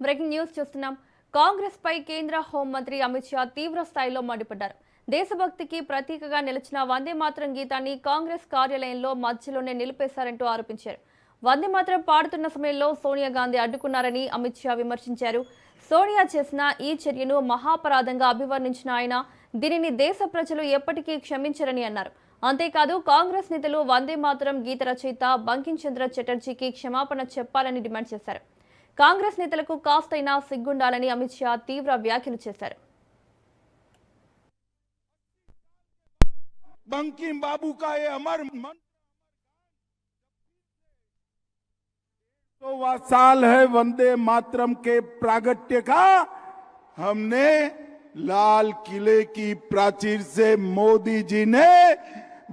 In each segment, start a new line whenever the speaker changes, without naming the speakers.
Breaking news చూస్తున్నాం. కాంగ్రెస్ పై కేంద్ర హోంమంత్రి అమిత్ షా తీవ్ర స్థాయిలో మండిపడ్డారు. దేశభక్తికి ప్రతీకగా నిలిచిన వందే మాతరం గీతాన్ని కాంగ్రెస్ కార్యాలయంలో మధ్యలోనే నిలిపేశారంటూ ఆరోపించారు. వందే మాతరం పాడుతున్న సమయంలో సోనియా గాంధీ అడ్డుకున్నారని అమిత్ షా విమర్శించారు. సోనియా చేసిన ఈ చర్యను మహాపరాధంగా అభివర్ణించిన ఆయన దీనిని దేశ ప్రజలు ఎప్పటికీ క్షమించరని అన్నారు. అంతేకాదు కాంగ్రెస్ నేతలు వందే మాతరం గీత రచయిత బంకిం చంద్ర చటర్జీకి క్షమాపణ చెప్పాలని డిమాండ్ చేశారు. కాంగ్రెస్ నేతలకు కాస్తైనా సిగ్గుండాలని అమిత్ షా తీవ్ర వ్యాఖ్యలు చేశారు.
बंकिम बाबू का ये अमर मन 100वां साल है वंदे मातरम के प्रागट्य का। हमने लाल किले की प्राचीर से मोदी जी ने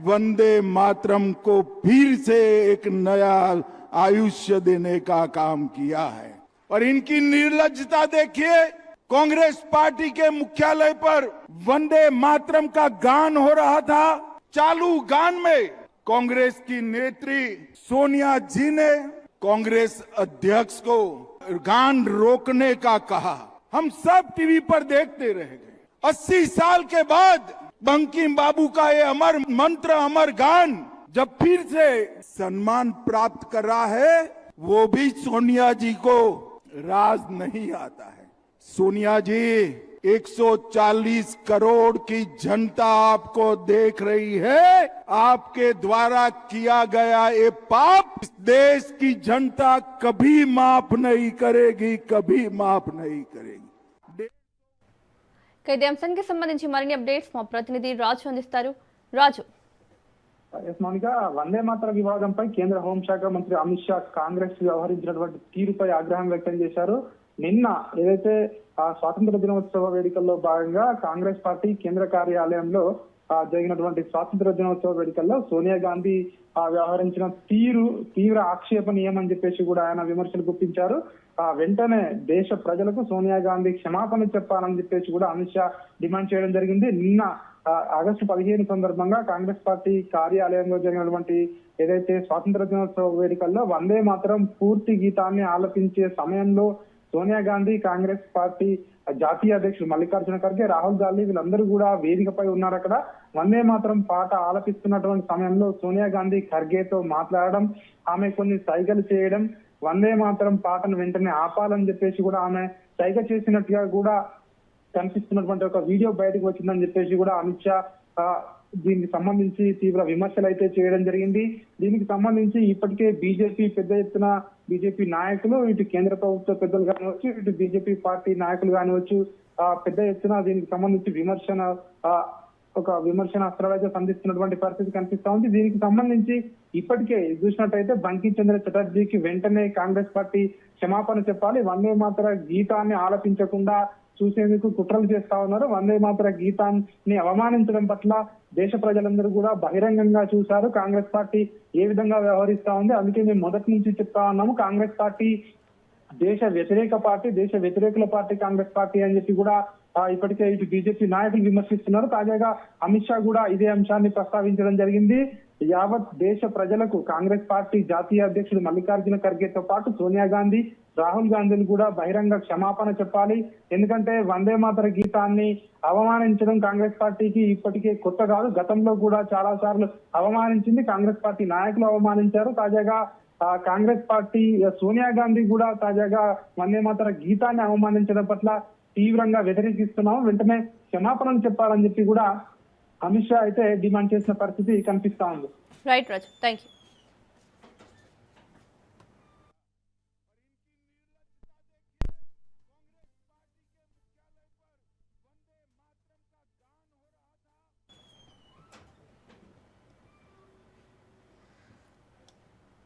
वंदे मातरम को फिर से एक नया आयुष्य देने का काम किया है। और इनकी निर्लज्जता देखिए, कांग्रेस पार्टी के मुख्यालय पर वंदे मातरम का गान हो रहा था। चालू गान में कांग्रेस की नेत्री सोनिया जी ने कांग्रेस अध्यक्ष को गान रोकने का कहा। हम सब टीवी पर देखते रह गए। 80 साल के बाद बंकिम बाबू का ये अमर मंत्र, अमर गान जब फिर से सम्मान प्राप्त कर रहा है, वो भी सोनिया जी को राज नहीं आता है। सोनिया जी, 140 करोड़ की जनता आपको देख रही है। आपके द्वारा किया गया ये पाप इस देश की जनता कभी माफ नहीं करेगी, कभी माफ नहीं करेगी।
ఇదే అంశానికి సంబంధించి మరిన్ని అప్డేట్స్ మా ప్రతినిధి రాజు అందిస్తారు. రాజు.
మౌనిక, వందే మాతర వివాదంపై కేంద్ర హోంశాఖ మంత్రి అమిత్ షా కాంగ్రెస్ వ్యవహరించినటువంటి తీరుపై ఆగ్రహం వ్యక్తం చేశారు. నిన్న ఏదైతే స్వాతంత్ర దినోత్సవ వేడుకల్లో భాగంగా కాంగ్రెస్ పార్టీ కేంద్ర కార్యాలయంలో జరిగినటువంటి స్వాతంత్ర దినోత్సవ వేడుకల్లో సోనియా గాంధీ వ్యవహరించిన తీరు తీవ్ర ఆక్షేపణీయమని చెప్పేసి కూడా ఆయన విమర్శలు గుప్పించారు. వెంటనే దేశ ప్రజలకు సోనియా గాంధీ క్షమాపణ చెప్పాలని చెప్పేసి కూడా అమిత్ షా డిమాండ్ చేయడం జరిగింది. నిన్న ఆగస్టు 15 సందర్భంగా కాంగ్రెస్ పార్టీ కార్యాలయంలో జరిగినటువంటి ఏదైతే స్వాతంత్ర దినోత్సవ వేడుకల్లో వందే మాతరం పూర్తి గీతాన్ని ఆలపించే సమయంలో సోనియా గాంధీ, కాంగ్రెస్ పార్టీ జాతీయ అధ్యక్షుడు మల్లికార్జున ఖర్గే, రాహుల్ గాంధీ వీళ్ళందరూ కూడా వేదికపై ఉన్నారు. అక్కడ వందే మాతరం పాట ఆలపిస్తున్నటువంటి సమయంలో సోనియా గాంధీ ఖర్గేతో మాట్లాడడం, ఆమె కొన్ని సైగలు చేయడం, వందే మాతరం పాటను వెంటనే ఆపాలని చెప్పేసి కూడా ఆమె సైగ చేసినట్టుగా కూడా కనిపిస్తున్నటువంటి ఒక వీడియో బయటకు వచ్చిందని చెప్పేసి కూడా అమిత్ షా దీనికి సంబంధించి తీవ్ర విమర్శలు అయితే చేయడం జరిగింది. దీనికి సంబంధించి ఇప్పటికే బీజేపీ పెద్ద ఎత్తున బీజేపీ నాయకులు, ఇటు కేంద్ర ప్రభుత్వ పెద్దలు కానివచ్చు, ఇటు బీజేపీ పార్టీ నాయకులు కానివచ్చు పెద్ద ఎత్తున దీనికి సంబంధించి విమర్శన అస్త్రాలు అయితే సంధిస్తున్నటువంటి పరిస్థితి కనిపిస్తా ఉంది. దీనికి సంబంధించి ఇప్పటికే చూసినట్టయితే బంకిం చంద్ర చటర్జీకి వెంటనే కాంగ్రెస్ పార్టీ క్షమాపణ చెప్పాలి, వందే మాతర గీతాన్ని ఆలపించకుండా చూసేందుకు కుట్రలు చేస్తా ఉన్నారు. వందే మాతర గీతాన్ని అవమానించడం పట్ల దేశ ప్రజలందరూ కూడా బహిరంగంగా చూశారు కాంగ్రెస్ పార్టీ ఏ విధంగా వ్యవహరిస్తా ఉంది. అందుకే మేము మొదటి నుంచి చెప్తా ఉన్నాము, కాంగ్రెస్ పార్టీ దేశ వ్యతిరేక పార్టీ, దేశ వ్యతిరేకుల పార్టీ కాంగ్రెస్ పార్టీ అని చెప్పి కూడా ఇప్పటికే ఇటు బీజేపీ నాయకులు విమర్శిస్తున్నారు. తాజాగా అమిత్ షా కూడా ఇదే అంశాన్ని ప్రస్తావించడం జరిగింది. యావత్ దేశ ప్రజలకు కాంగ్రెస్ పార్టీ జాతీయ అధ్యక్షుడు మల్లికార్జున ఖర్గేతో పాటు సోనియా గాంధీ, రాహుల్ గాంధీలు కూడా బహిరంగ క్షమాపణ చెప్పాలి. ఎందుకంటే వందే మాతర గీతాన్ని అవమానించడం కాంగ్రెస్ పార్టీకి ఇప్పటికే కొత్త కాదు. గతంలో కూడా చాలా సార్లు అవమానించింది, కాంగ్రెస్ పార్టీ నాయకులు అవమానించారు. తాజాగా కాంగ్రెస్ పార్టీ సోనియా గాంధీ కూడా తాజాగా వందే మాతర గీతాన్ని అవమానించడం పట్ల తీవ్రంగా వ్యతిరేకిస్తున్నాము, వెంటనే క్షమాపణలు చెప్పాలని చెప్పి కూడా అమిత్ షా అయితే డిమాండ్ చేసిన పరిస్థితి కనిపిస్తా ఉంది.
Right Raju, thank you.